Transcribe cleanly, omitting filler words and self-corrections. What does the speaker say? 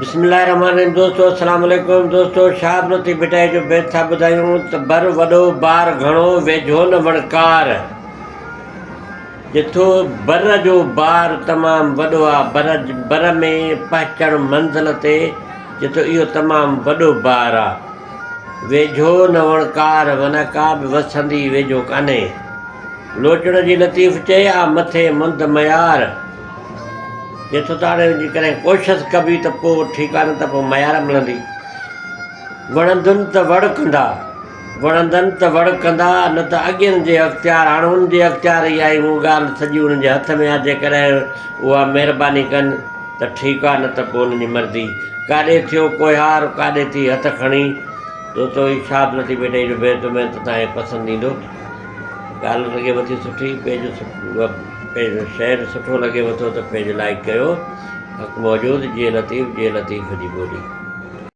बिस्मिल्लाहिर्रहमानिर्रहीम। दोस्तों अस्सलाम वालेकुम। दोस्तों शाब नथी बिटाई जो बैत था ॿुधायूं त बर वॾो बार घणो वेझो न वणकार। जिथो बर जो बार तमामु वॾो आहे, बर में पहुचण मंज़िल ते जिथो इहो तमामु वॾो बार आहे। वेझो न वणकार माना का बि वसंदी वेझो कान्हे। लोचण जी लतीफ़ चए आ मथे मुंद मयार। जेतो ताणे जी करे कोशिशि कबी त पोइ ठीकु आहे, न त पोइ मयार मिलंदी। वणंदुनि त वड़ कंदा, वणंदनि त वड़ कंदा, न त अॻियनि जे अख़्तियार। हाणे उन्हनि जे अख़्तियार ई आई उहा ॻाल्हि सॼी उन्हनि जे हथ में आहे। जेकॾहिं उहा महिरबानी कनि त ठीकु आहे, न त पोइ उन्हनि जी मर्ज़ी। काॾे थियो कोहार, काॾे थी हथ खणी। दोस्तो ही शाब नथी बिटाई जो बैत में त तव्हांखे पसंदि ईंदो। ॻाल्हि लॻेव थी सुठी, पेज शेयर सुठो लॻेव थो त पेज लाइक कयो। हक़ मौजूद जे लतीफ़ जी ॿोली।